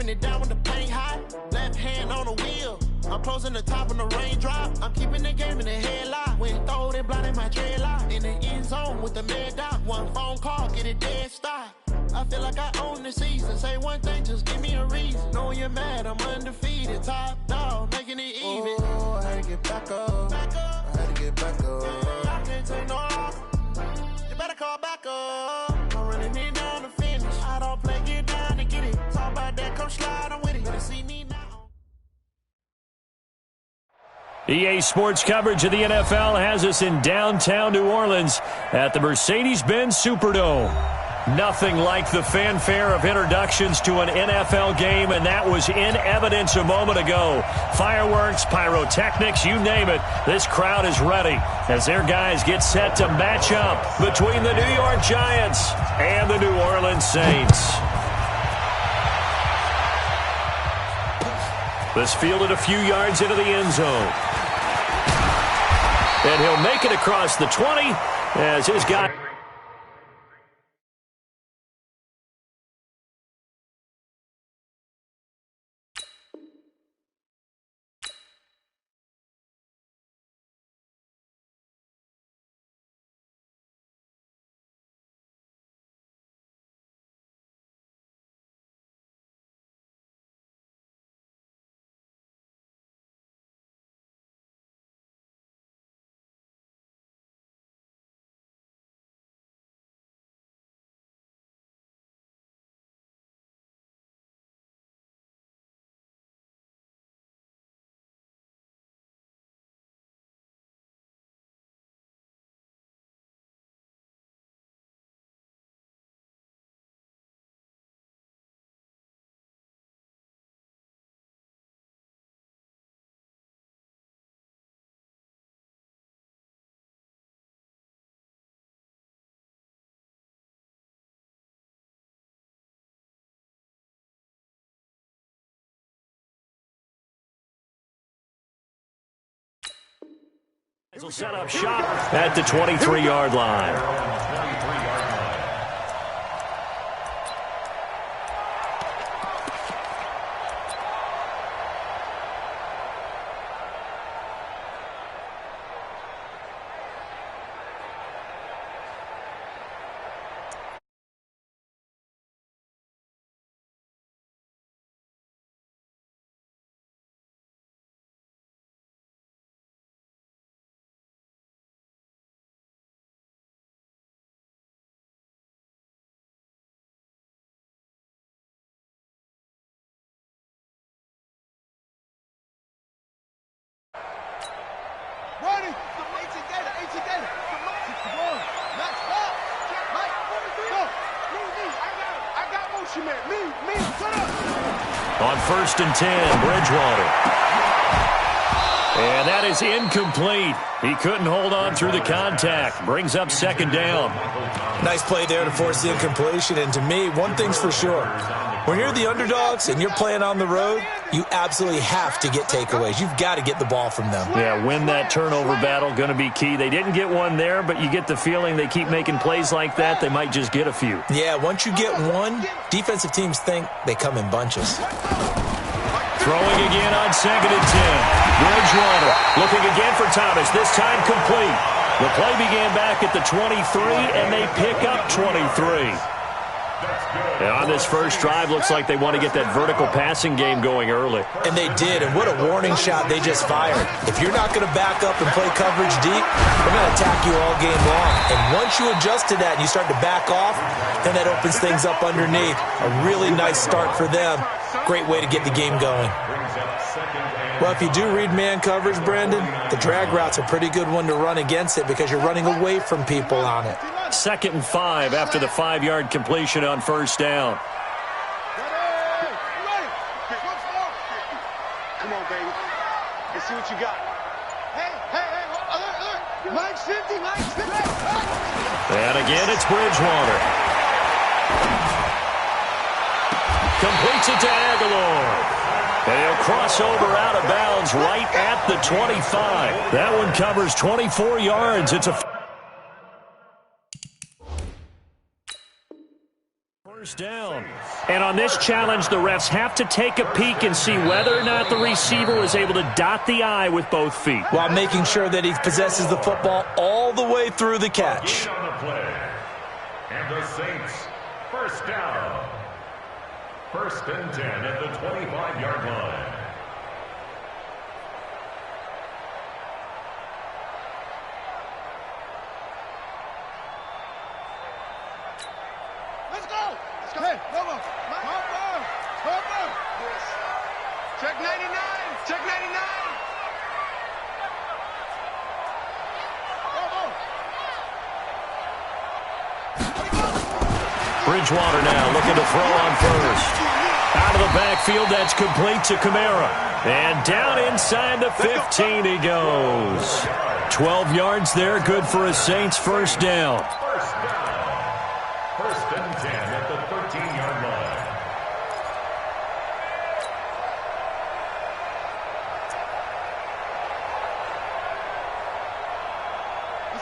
Wiping it down when the paint hot. Left hand on the wheel. I'm closing the top when the raindrop. I'm keeping the game in the headlock. When throw it blind in my dreadlock. In the end zone with the mad dot. One phone call, get it dead stop. I feel like I own the season. Say one thing, just give me a reason. Knowing you're mad, I'm undefeated. Top dog, making it even. Oh, I had to get back up. I had to get back up. I can't take no loss. You better call back up. I'm running it down to finish. I don't play, get down to get it. Talk about that, come slide, I'm with it. Better see me now. EA Sports coverage of the NFL has us in downtown New Orleans at the Mercedes-Benz Superdome. Nothing like the fanfare of introductions to an NFL game, and that was in evidence a moment ago. Fireworks, pyrotechnics, you name it. This crowd is ready as their guys get set to match up between the New York Giants and the New Orleans Saints. This fielded a few yards into the end zone. And he'll make it across the 20 as his guy... will set up shop at the 23-yard line. On 1st and 10, Bridgewater. And that is incomplete. He couldn't hold on through the contact. Brings up 2nd down. Nice play there to force the incompletion. And to me, one thing's for sure. When you're the underdogs and you're playing on the road, you absolutely have to get takeaways. You've got to get the ball from them. Yeah, win that turnover battle, going to be key. They didn't get one there, but you get the feeling they keep making plays like that, they might just get a few. Yeah, once you get one, defensive teams think they come in bunches. Throwing again on 2nd and 10. Bridgewater looking again for Thomas, this time complete. The play began back at the 23, and they pick up 23. And on this first drive, looks like they want to get that vertical passing game going early. And they did, and what a warning shot they just fired. If you're not going to back up and play coverage deep, they're going to attack you all game long. And once you adjust to that and you start to back off, then that opens things up underneath. A really nice start for them. Great way to get the game going. Well, if you do read man coverage, Brandon, the drag route's a pretty good one to run against it because you're running away from people on it. 2nd and 5 after the 5-yard completion on 1st down. Come on, baby. Let's see what you got. Hey, line 50, line 50. And again, it's Bridgewater. Completes it to Aguilar. And he'll cross over out of bounds right at the 25. That one covers 24 yards. It's a First down. And on this challenge, the refs have to take a peek and see whether or not the receiver was able to dot the I with both feet, while making sure that he possesses the football all the way through the catch. On the play. And the Saints, first down. 1st and 10 at the 25-yard line. Let's go. Hey, come on. Check 99. Check 99. Bridgewater now looking to throw on first. Out of the backfield, that's complete to Kamara. And down inside the 15 he goes. 12 yards there, good for a Saints first down. 1st and 10 at the 13-yard line.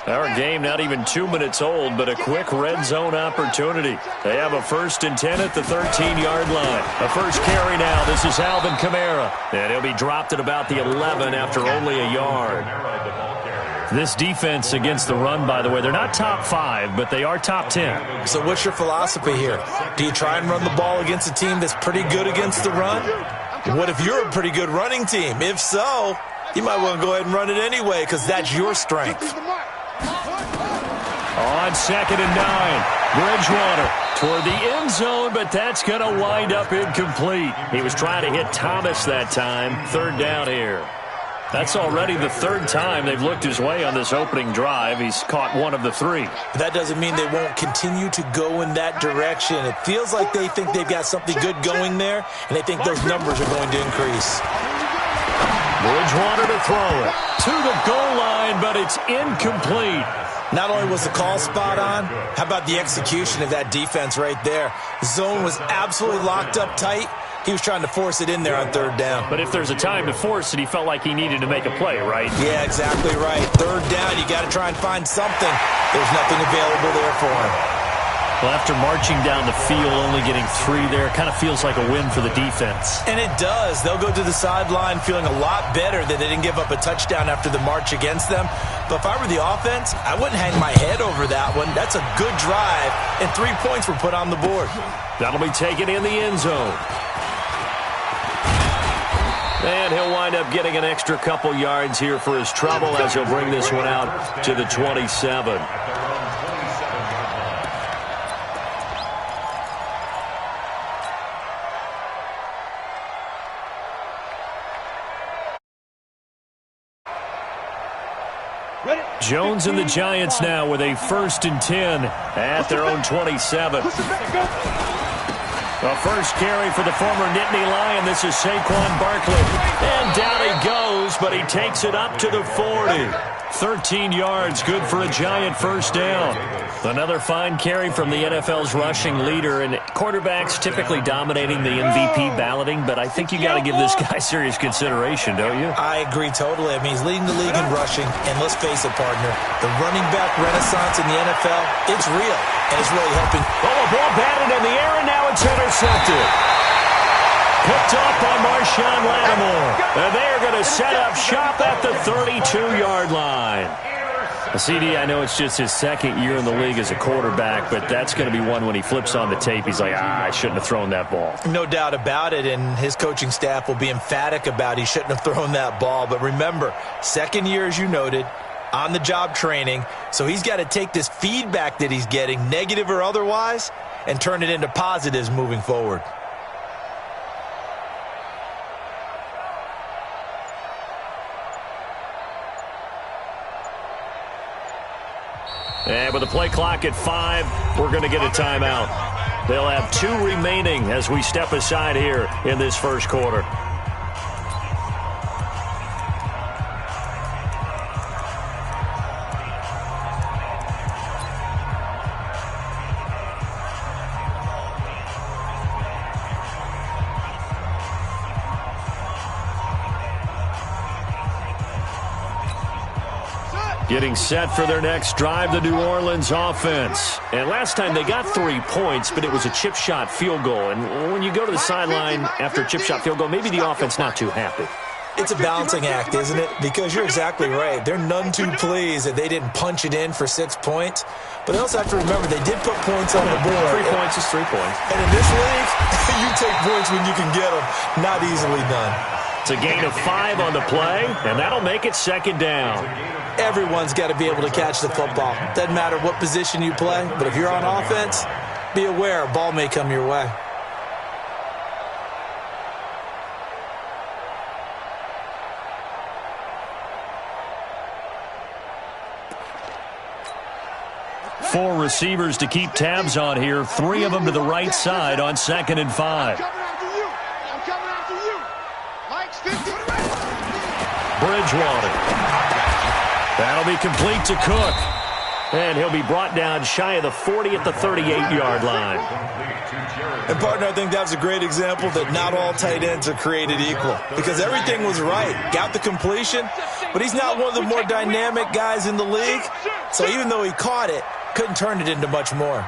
Our game not even 2 minutes old, but a quick red zone opportunity. They have a 1st and 10 at the 13-yard line. A first carry now. This is Alvin Kamara. And he'll be dropped at about the 11 after only a yard. This defense against the run, by the way, they're not top 5, but they are top 10. So what's your philosophy here? Do you try and run the ball against a team that's pretty good against the run? What if you're a pretty good running team? If so, you might want to go ahead and run it anyway because that's your strength. On 2nd and 9, Bridgewater toward the end zone, but that's going to wind up incomplete. He was trying to hit Thomas that time. 3rd down here. That's already the 3rd time they've looked his way on this opening drive. He's caught 1 of the 3. That doesn't mean they won't continue to go in that direction. It feels like they think they've got something good going there, and they think those numbers are going to increase. Bridgewater to throw it to the goal line, but it's incomplete. Not only was the call spot on, how about the execution of that defense right there? The zone was absolutely locked up tight. He was trying to force it in there on 3rd down. But if there's a time to force it, he felt like he needed to make a play, right? Yeah, exactly right. 3rd down, you got to try and find something. There's nothing available there for him. Well, after marching down the field, only getting 3 there, kind of feels like a win for the defense. And it does. They'll go to the sideline feeling a lot better that they didn't give up a touchdown after the march against them. But if I were the offense, I wouldn't hang my head over that one. That's a good drive, and 3 points were put on the board. That'll be taken in the end zone. And he'll wind up getting an extra couple yards here for his trouble as he'll bring this one out to the 27. Jones and the Giants now with a 1st and 10 at their own 27. A first carry for the former Nittany Lion. This is Saquon Barkley. And down he goes, but he takes it up to the 40. 13 yards, good for a Giant first down. Another fine carry from the NFL's rushing leader, and quarterbacks typically dominating the MVP balloting, but I think you got to give this guy serious consideration, don't you? I agree totally. I mean, he's leading the league in rushing, and let's face it, partner, the running back renaissance in the NFL, it's real, and it's really helping. Oh, a ball batted in the air, and now it's intercepted. Picked off by Marshawn Lattimore. And they are going to set up shop at the 32-yard line. CD, I know it's just his 2nd year in the league as a quarterback, but that's going to be one when he flips on the tape. He's like, I shouldn't have thrown that ball. No doubt about it, and his coaching staff will be emphatic about he shouldn't have thrown that ball. But remember, 2nd year, as you noted, on-the-job training, so he's got to take this feedback that he's getting, negative or otherwise, and turn it into positives moving forward. And with the play clock at 5, we're going to get a timeout. They'll have 2 remaining as we step aside here in this first quarter. Getting set for their next drive, the New Orleans offense. And last time they got 3 points, but it was a chip shot field goal. And when you go to the sideline after a chip shot field goal, maybe the offense not too happy. It's a balancing act, isn't it? Because you're exactly right. They're none too pleased that they didn't punch it in for 6 points. But they also have to remember they did put points on the board. 3 points is 3 points. And in this league, you take points when you can get them. Not easily done. It's a gain of 5 on the play, and that'll make it second down. Everyone's got to be able to catch the football. Doesn't matter what position you play, but if you're on offense, be aware a ball may come your way. Four receivers to keep tabs on here. 3 of them to the right side on 2nd and 5. I'm coming after you. Mike's 50. Bridgewater. That'll be complete to Cook. And he'll be brought down shy of the 40 at the 38-yard line. And, partner, I think that's a great example that not all tight ends are created equal. Because everything was right. Got the completion, but he's not one of the more dynamic guys in the league. So even though he caught it, couldn't turn it into much more.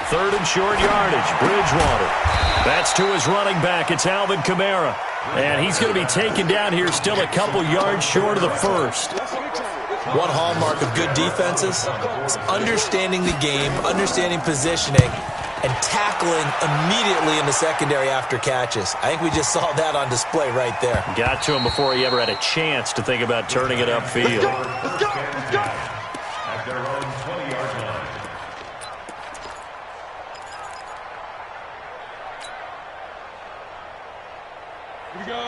3rd and short yardage. Bridgewater. That's to his running back. It's Alvin Kamara. And he's going to be taken down here still a couple yards short of the first. One hallmark of good defenses is understanding the game, understanding positioning, and tackling immediately in the secondary after catches. I think we just saw that on display right there. Got to him before he ever had a chance to think about turning it upfield. Let's go. At their own 20-yard line.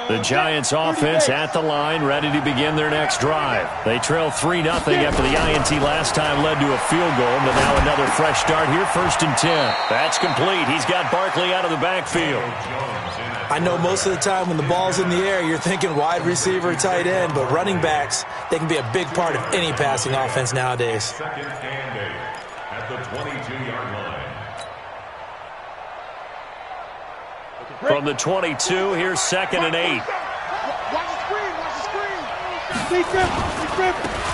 The Giants offense at the line, ready to begin their next drive. They trail 3-0 after the INT last time led to a field goal, but now another fresh start here, 1st and 10. That's complete. He's got Barkley out of the backfield. I know most of the time when the ball's in the air, you're thinking wide receiver, tight end, but running backs, they can be a big part of any passing offense nowadays. 2nd and 8 at the 22-yard line. From the 22, here's 2nd and 8. Watch the screen.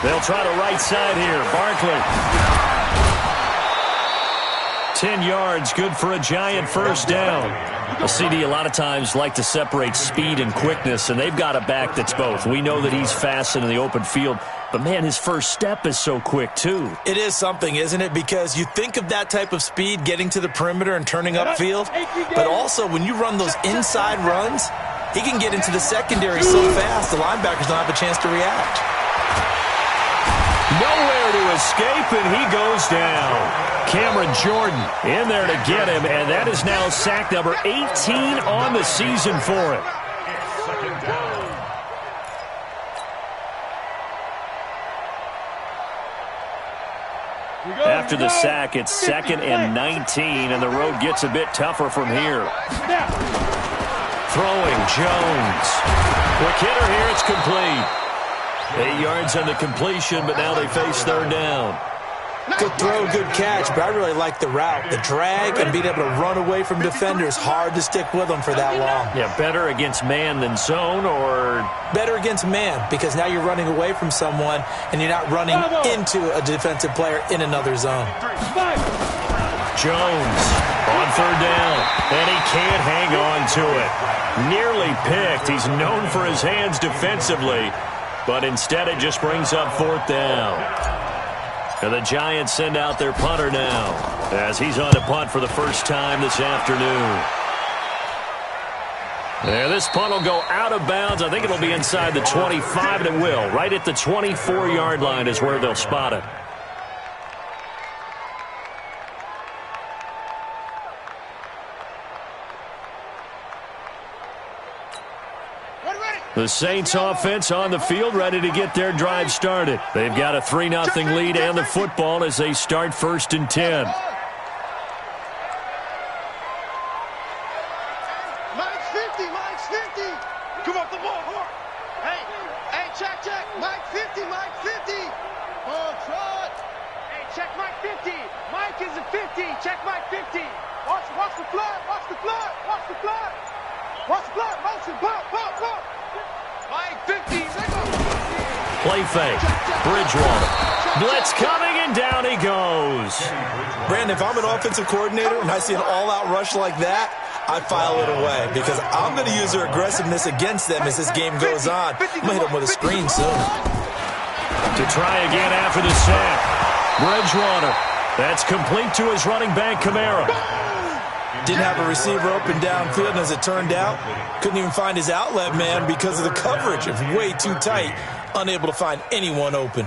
They'll try the right side here. Barkley. 10 yards, good for a Giant first down. A CD a lot of times like to separate speed and quickness, and they've got a back that's both. We know that he's fast in the open field, but, man, his first step is so quick, too. It is something, isn't it? Because you think of that type of speed getting to the perimeter and turning upfield, but also when you run those inside runs, he can get into the secondary so fast the linebackers don't have a chance to react. Nowhere to escape, and he goes down. Cameron Jordan in there to get him, and that is now sack number 18 on the season for him. It's 2nd down. After the sack, it's 2nd and 19, and the road gets a bit tougher from here. Throwing, Jones. Quick hitter here, it's complete. 8 yards on the completion, but now they face 3rd down. Good throw, good catch, but I really like the route. The drag and being able to run away from defenders, hard to stick with them for that long. Yeah, better against man than zone, or? Better against man, because now you're running away from someone and you're not running into a defensive player in another zone. Jones on 3rd down, and he can't hang on to it. Nearly picked. He's known for his hands defensively, but instead it just brings up 4th down. And the Giants send out their punter now as he's on to punt for the first time this afternoon. And this punt will go out of bounds. I think it'll be inside the 25, and it will. Right at the 24-yard line is where they'll spot it. The Saints offense on the field, ready to get their drive started. They've got a 3-0 lead and the football as they start 1st and 10. Mike's 50. Come off the ball. Hey, check. Mike 50. Oh, Trot. Hey, check Mike 50. Mike is a 50. Check Mike 50. Watch the flood. Motion, pop. Mike 50, play fake. Bridgewater. Blitz coming, and down he goes. Brandon, if I'm an offensive coordinator and I see an all-out rush like that, I file it away because I'm going to use their aggressiveness against them as this game goes on. I'm going to hit them with a screen soon. To try again after the sack. Bridgewater. That's complete to his running back, Kamara. Didn't have a receiver open downfield, and as it turned out, couldn't even find his outlet man because of the coverage. It was way too tight, unable to find anyone open.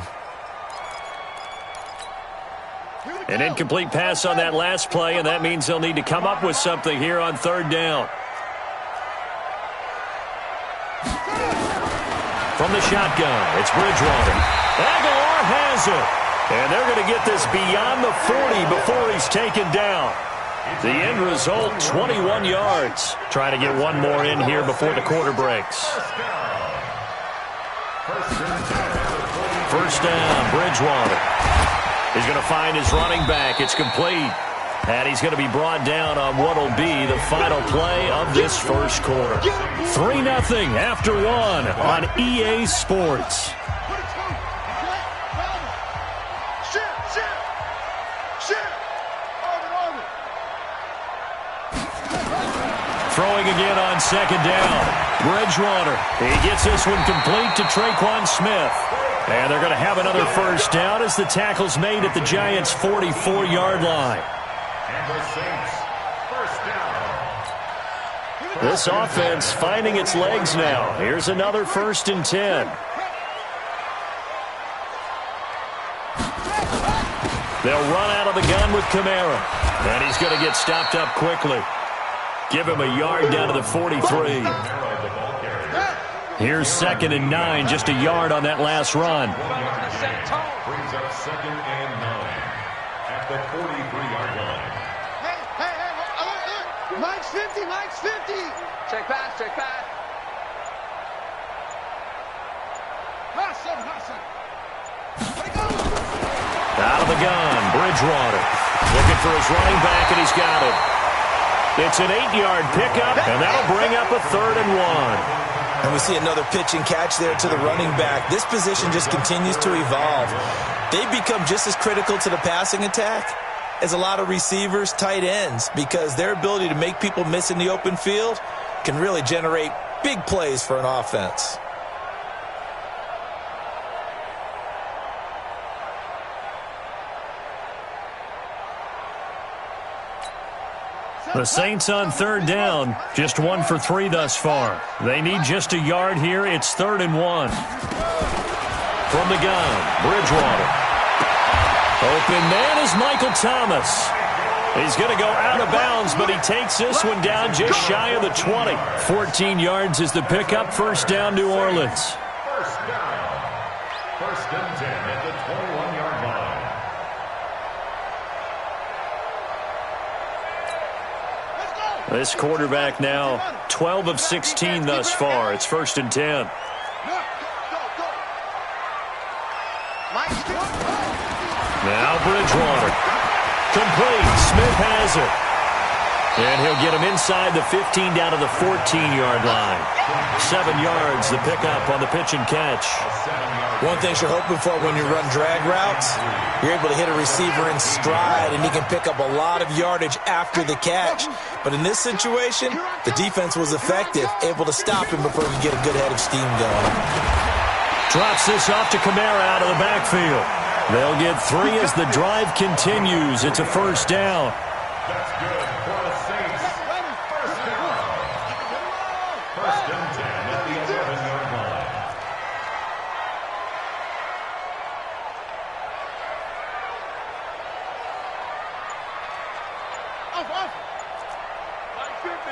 An incomplete pass on that last play, and that means they'll need to come up with something here on third down. From the shotgun, it's Bridgewater. Aguilar has it. And they're going to get this beyond the 40 before he's taken down. The end result, 21 yards. Trying to get one more in here before the quarter breaks. First down, Bridgewater. He's going to find his running back. It's complete. And he's going to be brought down on what will be the final play of this first quarter. 3-0 after one on EA Sports. Throwing again on second down. Bridgewater. He gets this one complete to Tre'Quan Smith. And they're going to have another first down as the tackle's made at the Giants' 44-yard line. This offense finding its legs now. Here's another 1st and 10. They'll run out of the gun with Kamara. And he's going to get stopped up quickly. Give him a yard down to the 43. Here's 2nd and 9, just a yard on that last run. Brings up 2nd and 9 at the 43-yard line. Hey, Mike's 50, Mike's 50. Check pass, check pass. Hustle. Out of the gun, Bridgewater. Looking for his running back, and he's got it. It's an 8-yard pickup, and that'll bring up a 3rd and 1. And we see another pitch and catch there to the running back. This position just continues to evolve. They've become just as critical to the passing attack as a lot of receivers, tight ends, because their ability to make people miss in the open field can really generate big plays for an offense. The Saints on third down, just 1 for 3 thus far. They need just a yard here. It's 3rd and 1. From the gun, Bridgewater. Open man is Michael Thomas. He's going to go out of bounds, but he takes this one down just shy of the 20. 14 yards is the pickup. First down, New Orleans. First down. 1st and 10 at the 21-yard line. This quarterback now 12 of 16 thus far. It's 1st and 10. Now Bridgewater. Complete. Smith has it. And he'll get him inside the 15 down to the 14-yard line. 7 yards, the pickup on the pitch and catch. One thing you're hoping for when you run drag routes, you're able to hit a receiver in stride, and he can pick up a lot of yardage after the catch. But in this situation, the defense was effective, able to stop him before he could get a good head of steam going. Drops this off to Kamara out of the backfield. They'll get 3 as the drive continues. It's a first down. That's good for the Saints. First down. 1st and 10 at the 11-yard line.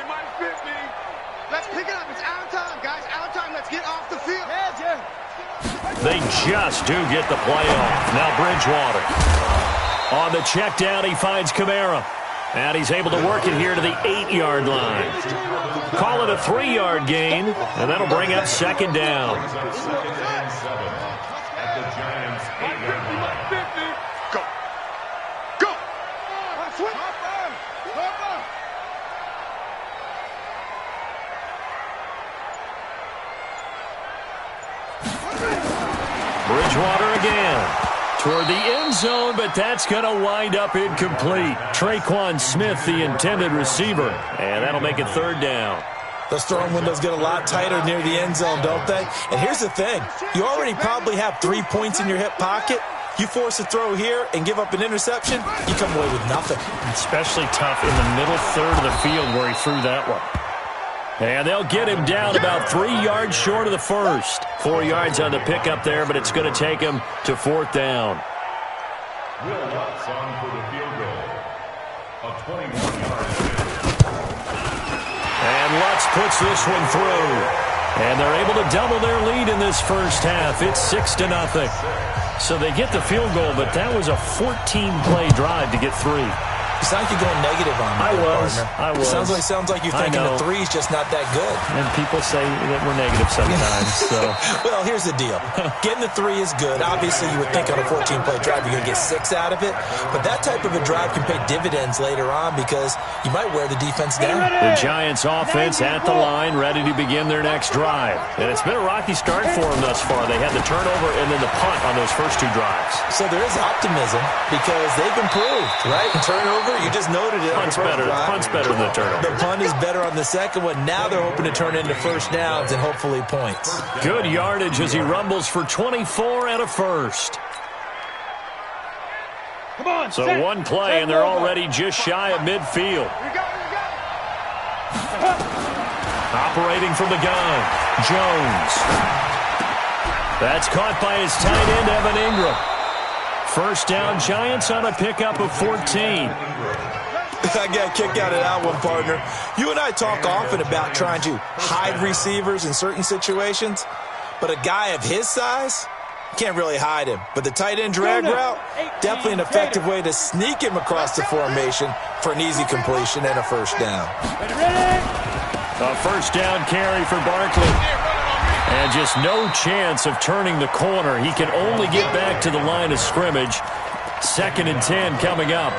Mike 50. Let's pick it up. It's out of time, guys. Out of time. Let's get off the field. Yeah. They just do get the play off. Now Bridgewater. On the check down, he finds Kamara. And he's able to work it here to the 8-yard line. Call it a 3-yard gain, and that'll bring up 2nd down. Brings up 2nd and 7 at the Giants' 8-yard line. Go. Bridgewater again. Toward the end zone, but that's going to wind up incomplete. Traquan Smith, the intended receiver, and that'll make it 3rd down. Those throwing windows get a lot tighter near the end zone, don't they? And here's the thing. You already probably have 3 points in your hip pocket. You force a throw here and give up an interception, you come away with nothing. Especially tough in the middle third of the field where he threw that one. And they'll get him down about 3 yards short of the first. 4 yards on the pickup there, but it's going to take him to 4th down. Will Lutz on for the field goal. A 21-yard And Lutz puts this one through. And they're able to double their lead in this first half. It's 6-0. So they get the field goal, but that was a 14-play drive to get 3. You sound like you're going negative on me, I was. Sounds like you're thinking the 3's just not that good. And people say that we're negative sometimes. So. Well, here's the deal. Getting the 3 is good. Obviously, you would think on a 14-play drive you're going to get 6 out of it. But that type of a drive can pay dividends later on because you might wear the defense down. The Giants offense at the line, ready to begin their next drive. And it's been a rocky start for them thus far. They had the turnover and then the punt on those first 2 drives. So there is optimism because they've improved, right? Turnover. You just noted it. Punt's better than the turnover. The punt is better on the second one. Now they're hoping to turn into first downs and hopefully points. Good yardage as he rumbles for 24 and a first. Come on, so one play and they're already just shy of midfield. Operating from the gun, Jones. That's caught by his tight end, Evan Ingram. First down, Giants on a pickup of 14. I got a kick out of that one, partner. You and I talk often about trying to hide receivers in certain situations, but a guy of his size can't really hide him. But the tight end drag route, definitely an effective way to sneak him across the formation for an easy completion and a first down. A first down carry for Barkley. And just no chance of turning the corner. He can only get back to the line of scrimmage. 2nd and 10 coming up.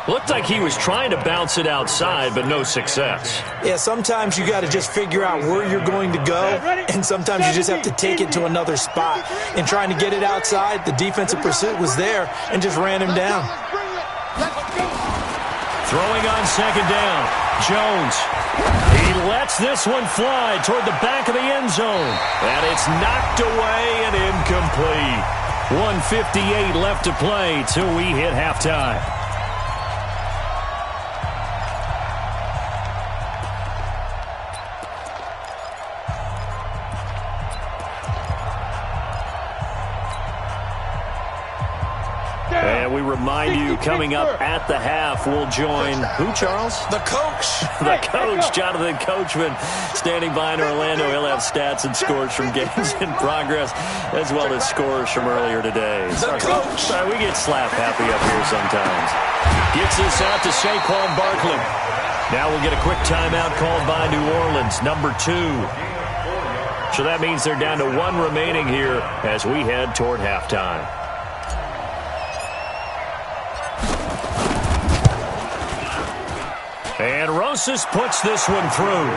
Looked like he was trying to bounce it outside, but no success. Yeah, sometimes you got to just figure out where you're going to go, and sometimes you just have to take it to another spot. In trying to get it outside, the defensive pursuit was there and just ran him down. Throwing on 2nd down, Jones. He lets this one fly toward the back of the end zone. And it's knocked away and incomplete. 1:58 left to play till we hit halftime. And we remind you, coming up at the half, we'll join who, Charles? The coach. The coach, Jonathan Coachman, standing by in Orlando. He'll have stats and scores from games in progress, as well as scores from earlier today. The coach. Sorry, we get slap happy up here sometimes. Gets this out to Saquon Barkley. Now we'll get a quick timeout called by New Orleans, number 2. So that means they're down to 1 remaining here as we head toward halftime. And Rosas puts this one through.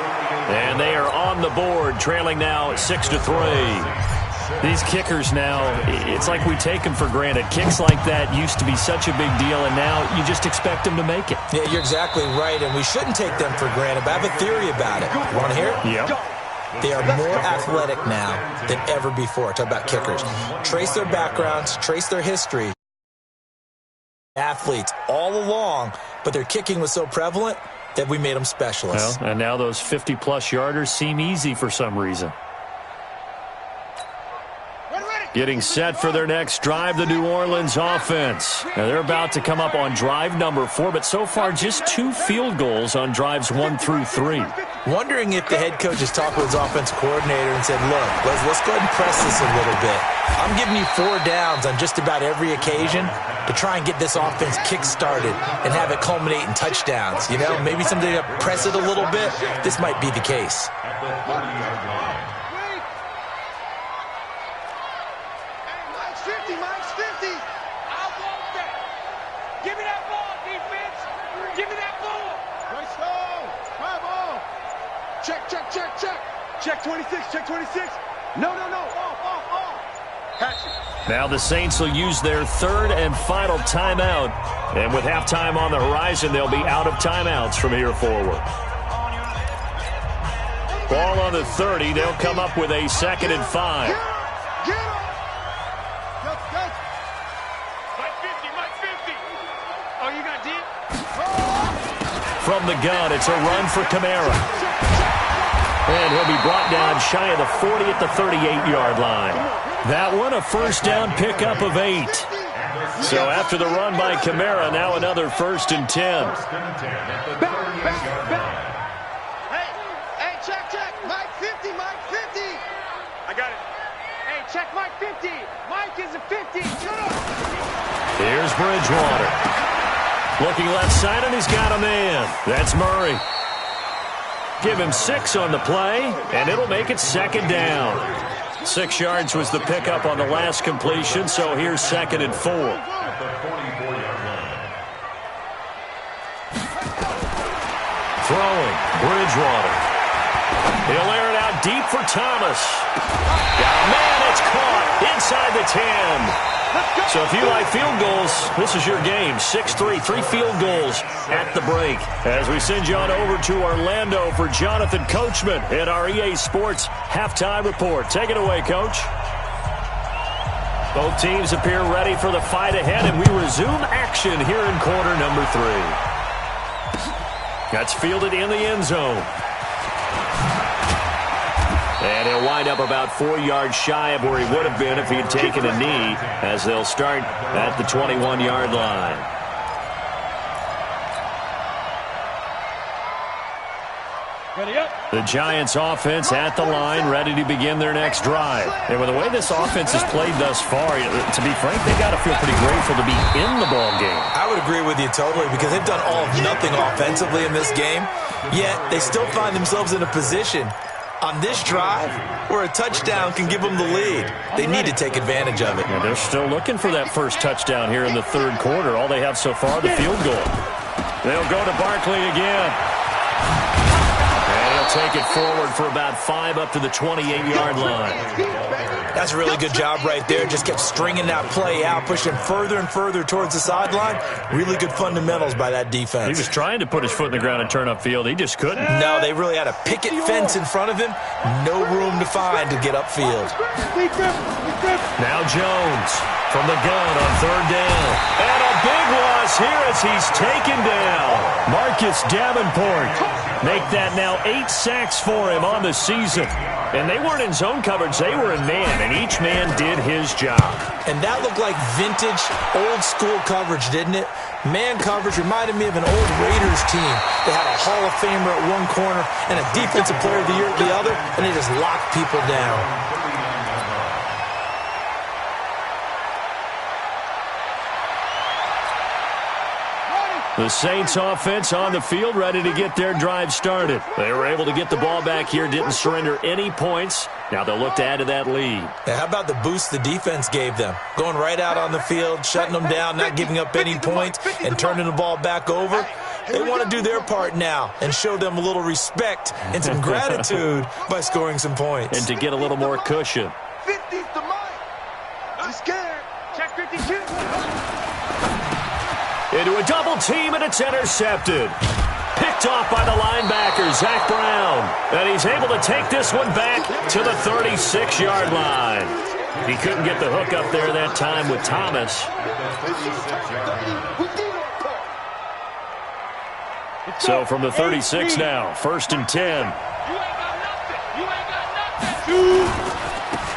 And they are on the board, trailing now 6-3. These kickers now, it's like we take them for granted. Kicks like that used to be such a big deal, and now you just expect them to make it. Yeah, you're exactly right, and we shouldn't take them for granted, but I have a theory about it. You want to hear it? Yep. They are more athletic now than ever before. Talk about kickers. Trace their backgrounds, trace their history. Athletes all along, but their kicking was so prevalent that we made them specialists. Well, and now those 50-plus yarders seem easy for some reason. Getting set for their next drive, the New Orleans offense. Now they're about to come up on drive number 4, but so far just 2 field goals on drives 1 through 3. Wondering if the head coach has talked with his offense coordinator and said, look, let's go ahead and press this a little bit. I'm giving you 4 downs on just about every occasion to try and get this offense kick-started and have it culminate in touchdowns. You know, maybe something to press it a little bit. This might be the case. Mike's 50. I want that. Give me that ball, defense. Give me that ball. Nice ball. High ball. Check. Check 26. No. Off. Now the Saints will use their third and final timeout. And with halftime on the horizon, they'll be out of timeouts from here forward. Ball on the 30. They'll come up with a 2nd and 5. From the gun, it's a run for Kamara. And he'll be brought down shy of the 40 at the 38-yard line. That one, a first down pickup of 8. So after the run by Kamara, now another 1st and 10. Hey, check. Mike 50, Mike 50. I got it. Hey, check Mike 50. Mike is a 50. Here's Bridgewater. Looking left side, and he's got a man. That's Murray. Give him 6 on the play, and it'll make it 2nd down. 6 yards was the pickup on the last completion, so here's 2nd and 4. Throwing, Bridgewater. He'll air it out deep for Thomas. Got a man, it's caught inside the 10. So if you like field goals, this is your game. 6-3, 3 field goals at the break. As we send you on over to Orlando for Jonathan Coachman in our EA Sports Halftime Report. Take it away, Coach. Both teams appear ready for the fight ahead, and we resume action here in quarter number 3. That's fielded in the end zone. And he'll wind up about 4 yards shy of where he would have been if he had taken a knee, as they'll start at the 21-yard line. The Giants offense at the line, ready to begin their next drive. And with the way this offense has played thus far, to be frank, they got to feel pretty grateful to be in the ball game. I would agree with you totally, because they've done all of nothing offensively in this game, yet they still find themselves in a position on this drive where a touchdown can give them the lead. They need to take advantage of it. And they're still looking for that first touchdown here in the 3rd quarter. All they have so far, the field goal. They'll go to Barkley again. And he'll take it forward for about 5 up to the 28-yard line. That's a really good job right there. Just kept stringing that play out, pushing further and further towards the sideline. Really good fundamentals by that defense. He was trying to put his foot in the ground and turn upfield. He just couldn't. No, they really had a picket fence in front of him. No room to find to get upfield. Now Jones from the gun on 3rd down. And a big loss here as he's taken down. Marcus Davenport. Make that now 8 sacks for him on the season. And they weren't in zone coverage. They were in man, and each man did his job. And that looked like vintage, old-school coverage, didn't it? Man coverage reminded me of an old Raiders team. They had a Hall of Famer at one corner and a Defensive Player of the Year at the other, and they just locked people down. The Saints offense on the field, ready to get their drive started. They were able to get the ball back here, didn't surrender any points. Now they'll look to add to that lead. How about the boost the defense gave them? Going right out on the field, shutting them down, not giving up any points, and turning the ball back over. They want to do their part now and show them a little respect and some gratitude by scoring some points. And to get a little more cushion. 50's the Mike. I'm scared. Check 52. Into a double team, and it's intercepted. Picked off by the linebacker, Zach Brown. And he's able to take this one back to the 36-yard line. He couldn't get the hook up there that time with Thomas. So from the 36 now, 1st and 10.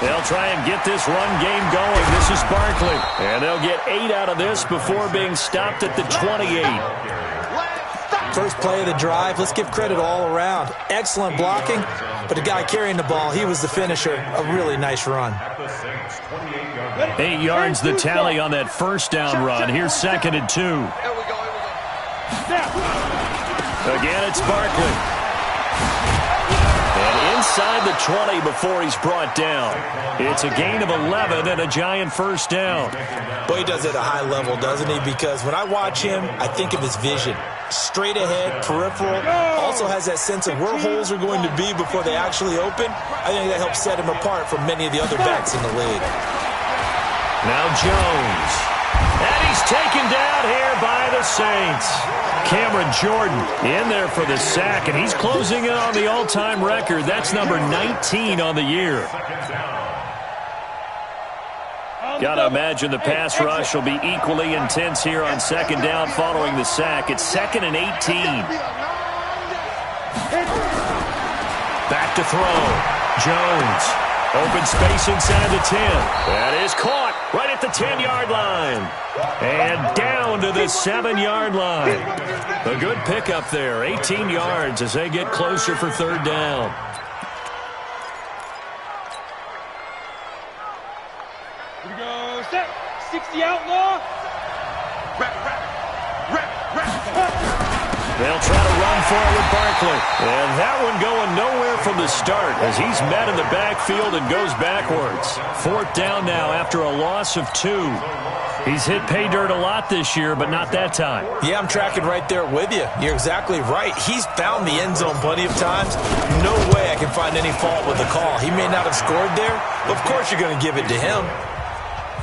They'll try and get this run game going. This is Barkley. And they'll get 8 out of this before being stopped at the 28. First play of the drive, let's give credit all around. Excellent blocking, but the guy carrying the ball, he was the finisher. A really nice run. 8 yards the tally on that first down run. Here's 2nd and 2. Again, it's Barkley. And inside the 20 before he's brought down. It's a gain of 11 and a Giant first down. Boy, he does it at a high level, doesn't he? Because when I watch him, I think of his vision. Straight ahead, peripheral. Also has that sense of where holes are going to be before they actually open. I think that helps set him apart from many of the other backs in the league. Now Jones. And he's taken down here by the Saints. Cameron Jordan in there for the sack, and he's closing in on the all-time record. That's number 19 on the year. Got to imagine the pass rush will be equally intense here on second down following the sack. It's 2nd and 18. Back to throw. Jones. Open space inside the 10. That is caught right at the 10-yard line. And down to the 7-yard line. A good pickup there. 18 yards as they get closer for third down. Here we go. Set. 60 outlaw. They'll try to run for it with Barkley. And that one going nowhere from the start as he's met in the backfield and goes backwards. 4th down now after a loss of 2. He's hit pay dirt a lot this year, but not that time. Yeah, I'm tracking right there with you. You're exactly right. He's found the end zone plenty of times. No way I can find any fault with the call. He may not have scored there, but of course you're going to give it to him.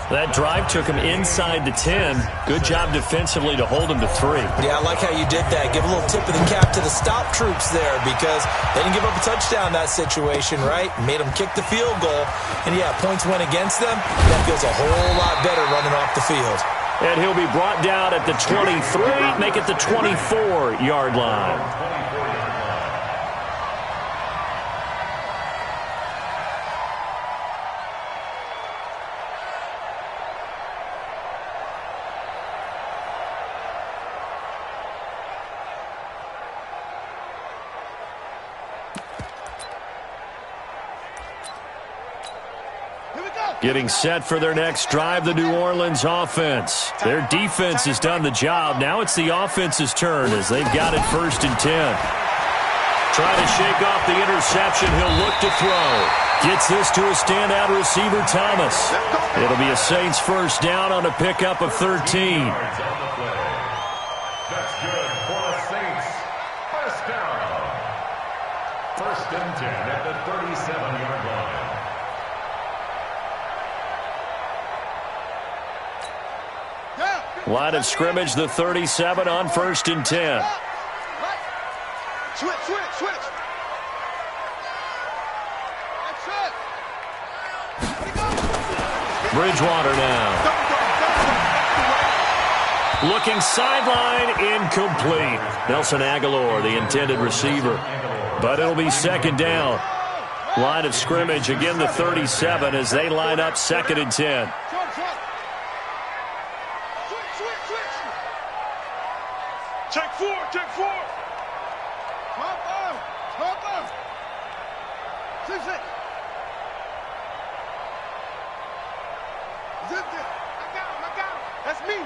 That drive took him inside the 10. Good job defensively to hold him to 3. Yeah, I like how you did that. Give a little tip of the cap to the stop troops there because they didn't give up a touchdown in that situation, right? Made them kick the field goal. And, yeah, points went against them. That feels a whole lot better running off the field. And he'll be brought down at the 23, make it the 24-yard line. Getting set for their next drive, the New Orleans offense. Their defense has done the job. Now it's the offense's turn as they've got it 1st and 10. Trying to shake off the interception. He'll look to throw. Gets this to a standout receiver, Thomas. It'll be a Saints 1st down on a pickup of 13. That's good for the Saints. 1st down. 1st and 10 at the 37-yard line. Line of scrimmage, the 37 on 1st and 10. Switch. Bridgewater now. Looking sideline, incomplete. Nelson Aguilar, the intended receiver. But it'll be 2nd down. Line of scrimmage, again the 37 as they line up 2nd and 10. Check four. Top arm. 6. Zip it. I got him. That's me.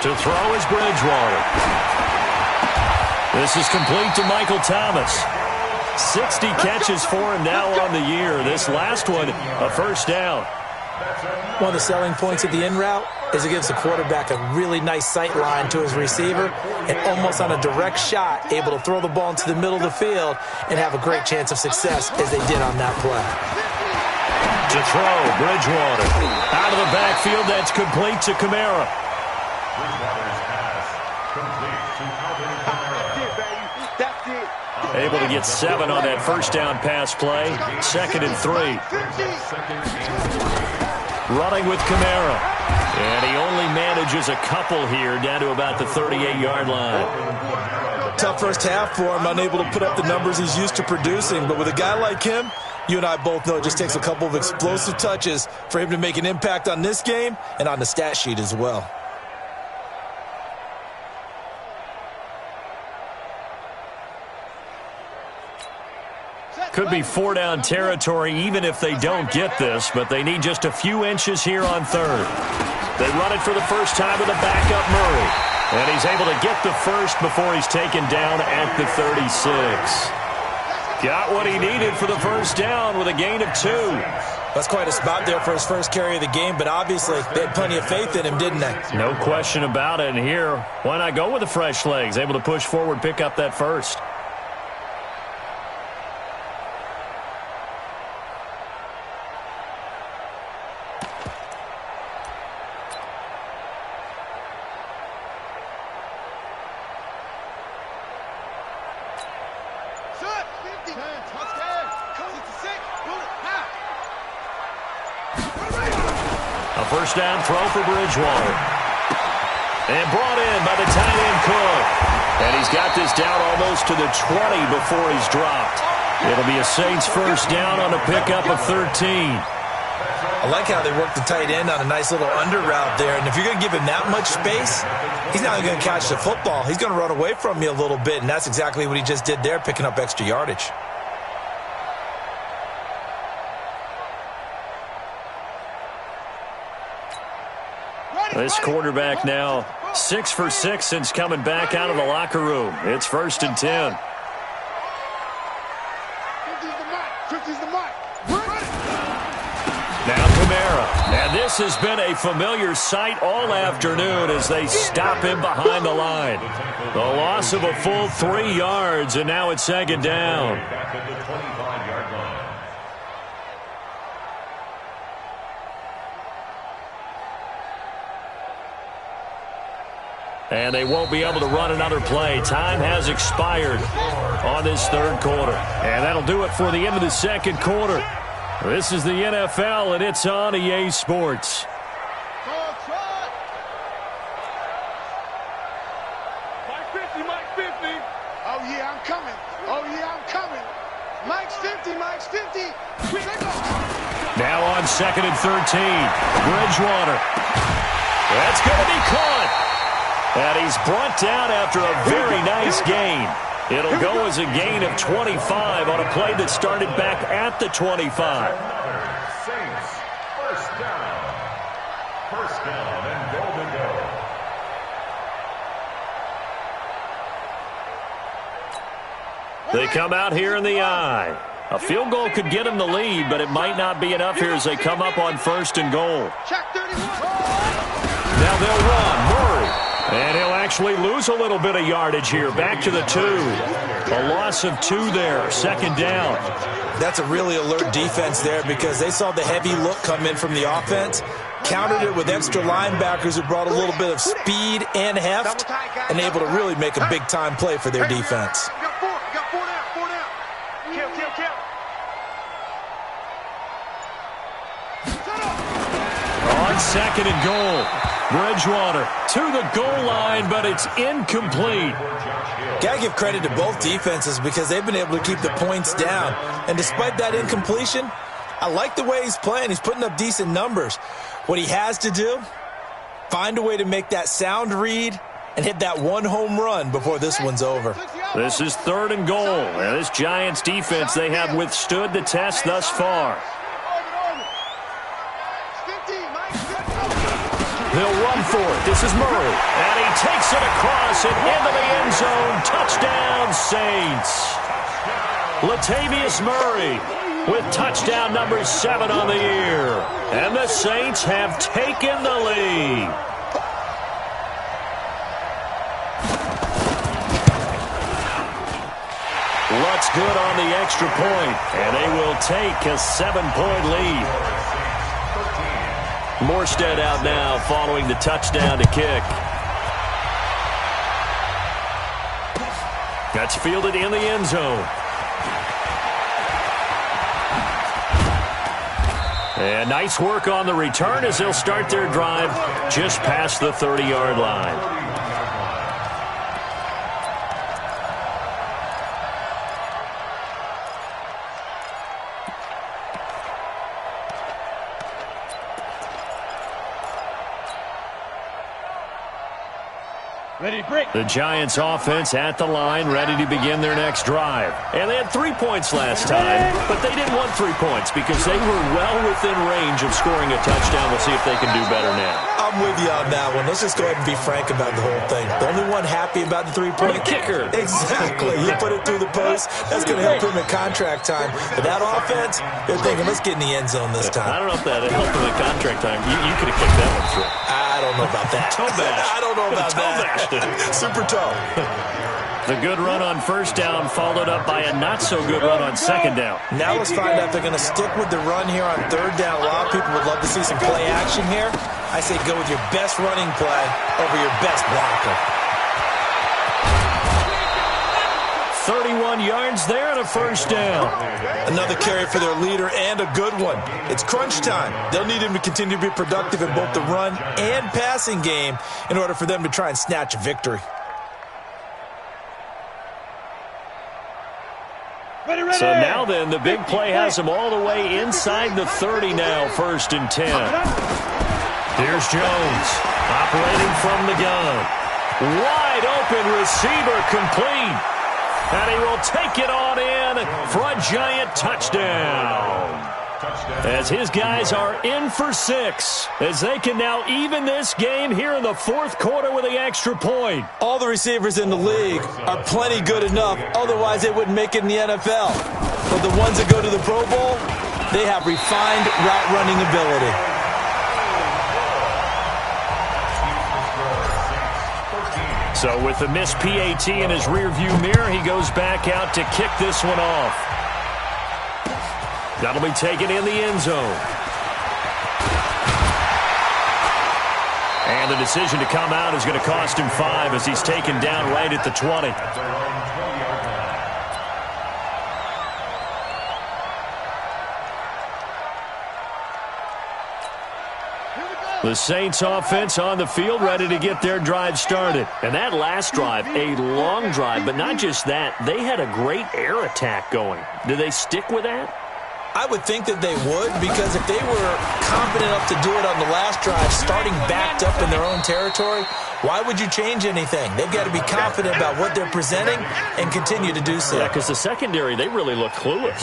To throw is Bridgewater. This is complete to Michael Thomas. 60 catches for him now on the year. This last one, a 1st down. One of the selling points of the in route is it gives the quarterback a really nice sight line to his receiver and almost on a direct shot able to throw the ball into the middle of the field and have a great chance of success as they did on that play. To throw, Bridgewater. Out of the backfield, that's complete to Kamara. Bridgewater's pass complete to Alvin Kamara. That's it. Able to get 7 on that 1st down pass play. 2nd and 3. Running with Kamara. And he only manages a couple here down to about the 38-yard line. Tough first half for him, unable to put up the numbers he's used to producing. But with a guy like him, you and I both know it just takes a couple of explosive touches for him to make an impact on this game and on the stat sheet as well. Could be 4-down territory even if they don't get this, but they need just a few inches here on 3rd. They run it for the first time with a backup Murray. And he's able to get the first before he's taken down at the 36. Got what he needed for the 1st down with a gain of 2. That's quite a spot there for his first carry of the game, but obviously they had plenty of faith in him, didn't they? No question about it. And here, why not go with the fresh legs? Able to push forward, pick up that first. first down throw for Bridgewater. And brought in by the tight end Cook. And he's got this down almost to the 20 before he's dropped. It'll be a Saints first down on a pickup of 13. I like how they work the tight end on a nice little under route there. And if you're going to give him that much space, he's not going to catch the football. He's going to run away from you a little bit, and that's exactly what he just did there, picking up extra yardage. This quarterback now 6 for 6 since coming back out of the locker room. It's 1st and 10. 50's the mark. 50's the mark. Now Kamara. And this has been a familiar sight all afternoon as they stop him behind the line. The loss of a full 3 yards, and now it's 2nd down. Back at the 25-yard line. And they won't be able to run another play. Time has expired on this 3rd quarter. And that'll do it for the end of the 2nd quarter. This is the NFL, and it's on EA Sports. Mike 50, Mike 50. Oh, yeah, I'm coming. Oh, yeah, I'm coming. Mike's 50, Mike's 50. Now on 2nd and 13. Bridgewater. That's going to be caught. And he's brought down after a very nice gain. It'll go as a gain of 25 on a play that started back at the 25. Saints, first down. First down and goal to go. They come out here in the eye. A field goal could get them the lead, but it might not be enough here as they come up on 1st and goal. Check 31. Now they'll run. Murray. And he'll actually lose a little bit of yardage here. Back to the 2. A loss of 2 there. 2nd down. That's a really alert defense there because they saw the heavy look come in from the offense, countered it with extra linebackers who brought a little bit of speed and heft, and able to really make a big-time play for their defense. You got 4. You got 4 down. 4 down. Kill. On 2nd and goal. Bridgewater to the goal line, but it's incomplete. Got to give credit to both defenses because they've been able to keep the points down. And despite that incompletion, I like the way he's playing. He's putting up decent numbers. What he has to do, find a way to make that sound read and hit that 1 home run before this one's over. This is 3rd and goal. And this Giants defense, they have withstood the test thus far. They'll run for it. This is Murray. And he takes it across and into the end zone. Touchdown, Saints. Latavius Murray with touchdown number 7 on the year. And the Saints have taken the lead. Looks good on the extra point. And they will take a 7-point lead. Morstead out now following the touchdown to kick. That's fielded in the end zone. And nice work on the return as they'll start their drive just past the 30-yard line. The Giants offense at the line, ready to begin their next drive. And they had 3 points last time, but they didn't want 3 points because they were well within range of scoring a touchdown. We'll see if they can do better now. I'm with you on that one. Let's just go ahead and be frank about the whole thing. The only one happy about the 3-point kicker. Exactly. You put it through the post. That's going to help him in contract time. But that offense, they're thinking, let's get in the end zone this time. I don't know if that helped him in contract time. You could have kicked that one through. I don't know about that. Toe bash. I don't know about that. Super toe. The good run on 1st down followed up by a not-so-good run on 2nd down. Now let's find out if they're going to stick with the run here on 3rd down. A lot of people would love to see some play action here. I say go with your best running play over your best blocker. 31 yards there and a first down. Another carry for their leader and a good one. It's crunch time. They'll need him to continue to be productive in both the run and passing game in order for them to try and snatch a victory. So now then, the big play has them all the way inside the 30 now, 1st and 10. Here's Jones, operating from the gun. Wide open receiver complete. And he will take it on in for a giant touchdown. As his guys are in for 6, as they can now even this game here in the 4th quarter with the extra point. All the receivers in the league are plenty good enough, otherwise they wouldn't make it in the NFL. But the ones that go to the Pro Bowl, they have refined route running ability. So with the missed PAT in his rearview mirror, he goes back out to kick this one off. That'll be taken in the end zone. And the decision to come out is going to cost him 5 as he's taken down right at the 20. The Saints offense on the field ready to get their drive started. And that last drive, a long drive, but not just that. They had a great air attack going. Do they stick with that? I would think that they would, because if they were confident enough to do it on the last drive, starting backed up in their own territory, why would you change anything? They've got to be confident about what they're presenting and continue to do so. Yeah, because the secondary, they really look clueless.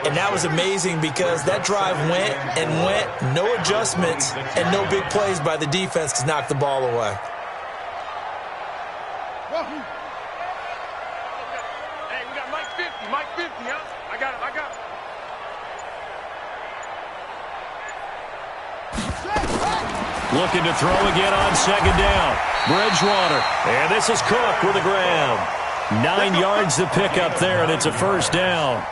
And that was amazing because that drive went and went, no adjustments, and no big plays by the defense to knock the ball away. Hey, we got Mike 50, Mike 50, huh? I got it. Looking to throw again on 2nd down. Bridgewater. And this is Cook with the grab. 9 yards to pick up there, and it's a first down.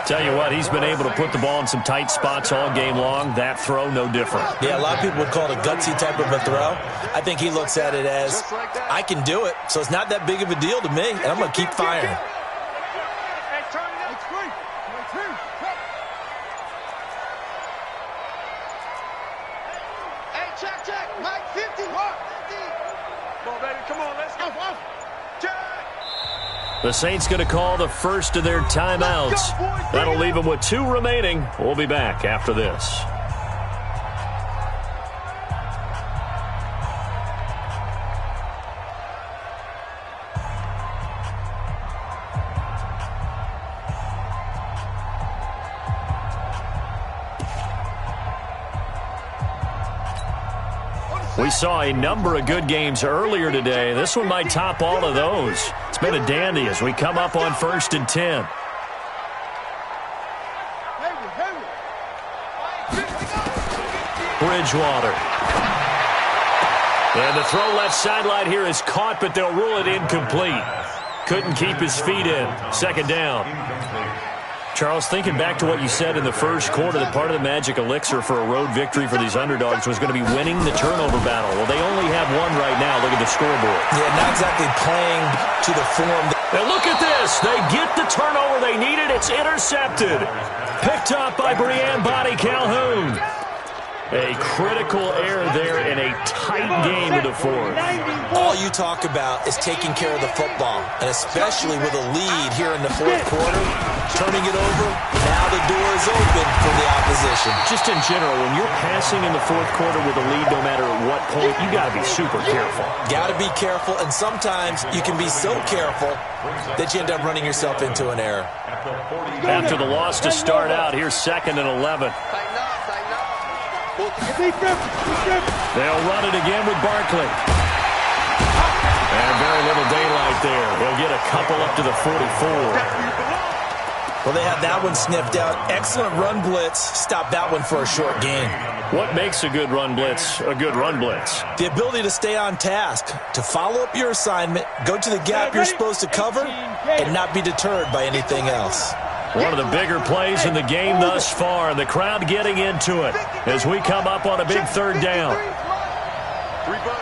Tell you what, he's been able to put the ball in some tight spots all game long. That throw, no different. Yeah, a lot of people would call it a gutsy type of a throw. I think he looks at it as, I can do it, so it's not that big of a deal to me, and I'm going to keep firing. Check. Mike 50. Come on, baby. Come on, let's go. Check. The Saints going to call the first of their timeouts. That'll leave them with 2 remaining. We'll be back after this. We saw a number of good games earlier today. This one might top all of those. It's been a dandy as we come up on 1st and 10. Bridgewater. And the throw left sideline here is caught, but they'll rule it incomplete. Couldn't keep his feet in. 2nd down. Charles, thinking back to what you said in the first quarter, that part of the magic elixir for a road victory for these underdogs was going to be winning the turnover battle. Well, they only have one right now. Look at the scoreboard. Yeah, not exactly playing to the form. And look at this. They get the turnover they needed. It's intercepted. Picked up by Breanne Bonnie Calhoun. A critical error there in a tight game of the 4th. All you talk about is taking care of the football, and especially with a lead here in the 4th quarter, turning it over, now the door is open for the opposition. Just in general, when you're passing in the 4th quarter with a lead, no matter at what point, you got to be super careful. Got to be careful, and sometimes you can be so careful that you end up running yourself into an error. After the loss to start out, here's 2nd and 11. They'll run it again with Barkley. And very little daylight there. They'll get a couple up to the 44. Well, they had that one sniffed out. Excellent run blitz. Stop that one for a short gain. What makes a good run blitz a good run blitz? The ability to stay on task, to follow up your assignment, go to the gap you're supposed to cover, and not be deterred by anything else. One of the bigger plays in the game thus far, and the crowd getting into it as we come up on a big 3rd down. 3 bucks.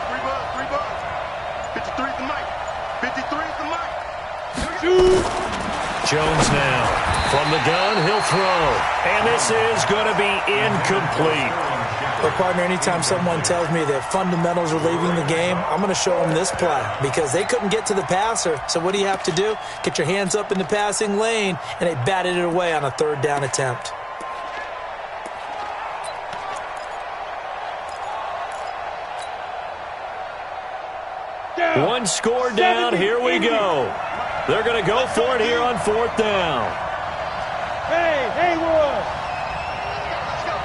53 for Mike. 53 for Mike. Jones now. From the gun, he'll throw. And this is going to be incomplete. Well, partner, anytime someone tells me that fundamentals are leaving the game, I'm going to show them this play because they couldn't get to the passer. So what do you have to do? Get your hands up in the passing lane, and they batted it away on a third down attempt. One score down. Here we go. They're going to go for it here on fourth down. Hey, Haywood. Let's go.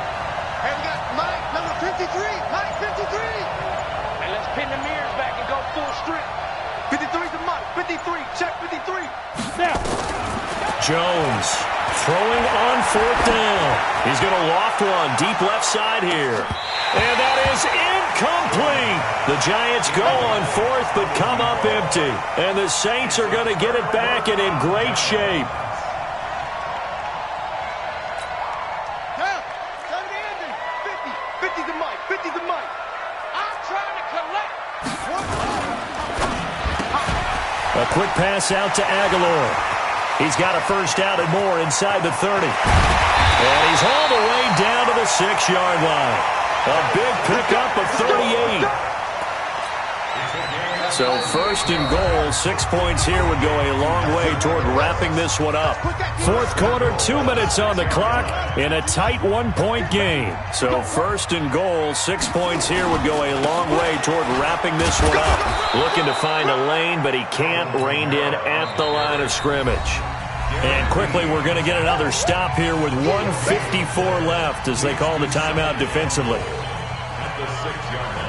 Hey, we got Mike, number 53. Mike, 53. And let's pin the mirrors back and go full strength. 53 to Mike. 53. Check 53. Now. Jones throwing on fourth down. He's going to loft one deep left side here. And that is incomplete. The Giants go on fourth but come up empty. And the Saints are going to get it back and in great shape. Down. Down to the ending. 50. 50 to Mike. 50 to Mike. I'm trying to collect. A quick pass out to Aguilar. He's got a first down and more inside the 30. And he's all the way down to the 6-yard line. A big pickup of 38. So first and goal, 6 points here would go a long way toward wrapping this one up. Fourth quarter, 2 minutes on the clock in a tight 1-point game. So first and goal, 6 points here would go a long way toward wrapping this one up. Looking to find a lane, but he can't. Reined in at the line of scrimmage. And quickly, we're going to get another stop here with 1:54 left as they call the timeout defensively. At the 6-yard line.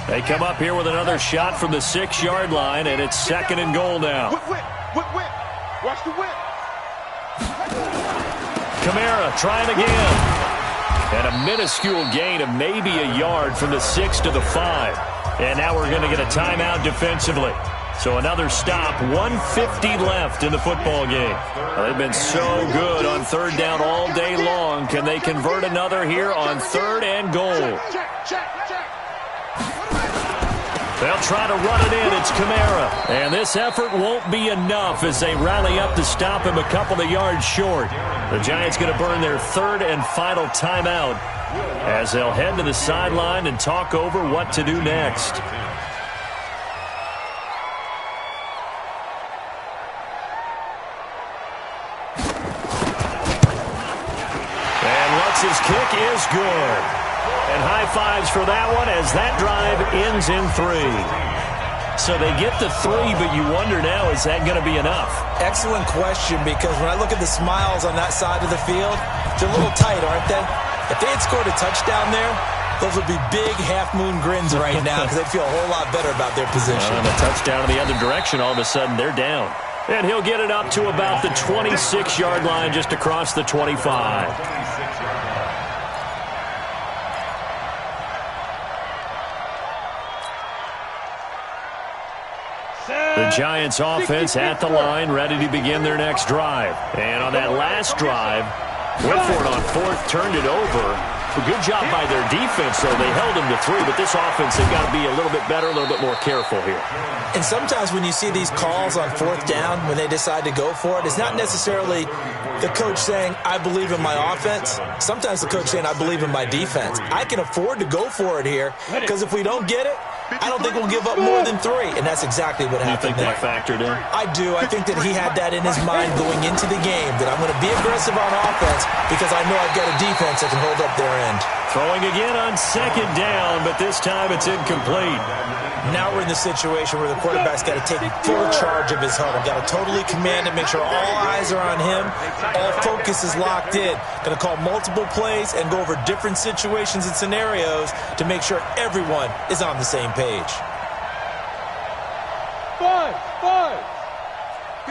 They come up here with another shot from the 6-yard line, and it's second and goal now. Whip. Watch the whip. Kamara trying again. And a minuscule gain of maybe a yard from the 6 to the 5. And now we're going to get a timeout defensively. So another stop, 1:50 left in the football game. Well, they've been so good on third down all day long. Can they convert another here on third and goal? Check. They'll try to run it in. It's Kamara. And this effort won't be enough as they rally up to stop him a couple of yards short. The Giants going to burn their third and final timeout as they'll head to the sideline and talk over what to do next. And Lutz's kick is good. And high fives for that one as that drive ends in 3. So they get to 3, but you wonder now, is that going to be enough? Excellent question, because when I look at the smiles on that side of the field, they're a little tight, aren't they? If they had scored a touchdown there, those would be big half-moon grins right now because they'd feel a whole lot better about their position. And a touchdown in the other direction, all of a sudden they're down. And he'll get it up to about the 26-yard line just across the 25. The Giants offense at the line, ready to begin their next drive. And on that last drive, went for it on fourth, turned it over. A good job by their defense, though. They held them to 3, but this offense, they've got to be a little bit better, a little bit more careful here. And sometimes when you see these calls on fourth down, when they decide to go for it, it's not necessarily the coach saying, I believe in my offense. Sometimes the coach saying, I believe in my defense. I can afford to go for it here, because if we don't get it, I don't think we'll give up more than 3, and that's exactly what happened there. You think that factored in? I do. I think that he had that in his mind going into the game, that I'm going to be aggressive on offense because I know I've got a defense that can hold up their end. Throwing again on second down, but this time it's incomplete. Now we're in the situation where the quarterback's got to take full charge of his huddle. Got to totally command it, make sure all eyes are on him. All focus is locked in. Going to call multiple plays and go over different situations and scenarios to make sure everyone is on the same page. 5.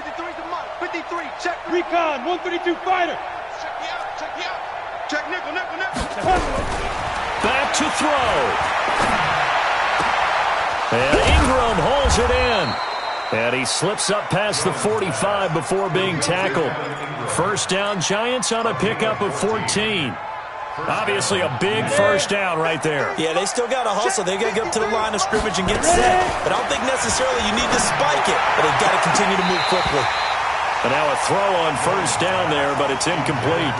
53 to Mike. 53. Check. Recon, 132 fighter. Check me out. Check nickel. Back to throw. And Ingram holds it in. And he slips up past the 45 before being tackled. First down, Giants on a pickup of 14. Obviously a big first down right there. Yeah, they still got to hustle. They got to get up to the line of scrimmage and get set. But I don't think necessarily you need to spike it, but they've got to continue to move quickly. And now a throw on first down there, but it's incomplete.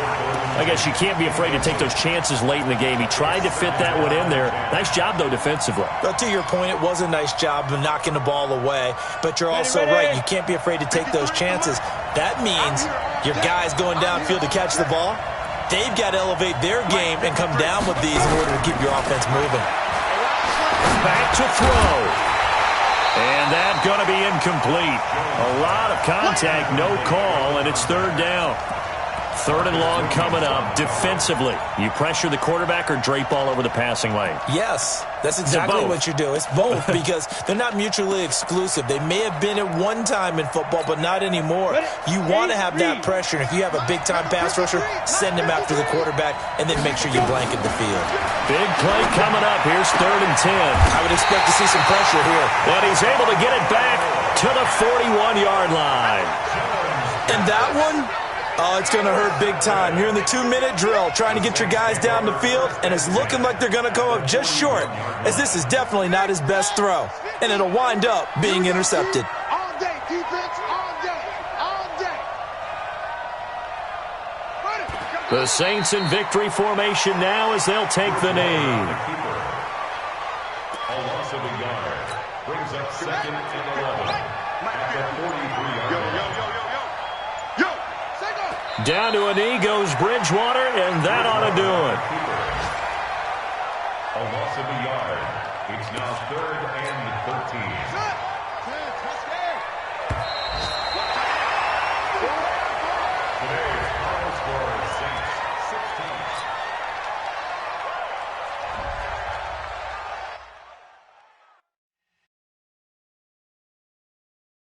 I guess you can't be afraid to take those chances late in the game. He tried to fit that one in there. Nice job, though, defensively. But to your point, it was a nice job of knocking the ball away. But you're also right. You can't be afraid to take those chances. That means your guys going downfield to catch the ball, they've got to elevate their game and come down with these in order to keep your offense moving. Back to throw. And that's going to be incomplete. A lot of contact, no call, and it's third down. Third and long coming up. Defensively, you pressure the quarterback or drape all over the passing lane? Yes, that's exactly what you do. It's both because they're not mutually exclusive. They may have been at one time in football, but not anymore. You want to have that pressure. And if you have a big-time pass rusher, send him after the quarterback and then make sure you blanket the field. Big play coming up. Here's 3rd and 10. I would expect to see some pressure here. And he's able to get it back to the 41-yard line. And that one, oh, it's going to hurt big time. You're in the 2-minute drill trying to get your guys down the field, and it's looking like they're going to come up just short, as this is definitely not his best throw. And it'll wind up being intercepted. All day, defense, all day, all day. The Saints in victory formation now as they'll take the knee. A loss of a yard brings up 2nd and 11 at the 43-yard line. Down to a knee goes Bridgewater, and that ought to do it. A loss of a yard. It's now 3rd and 13. Today's final score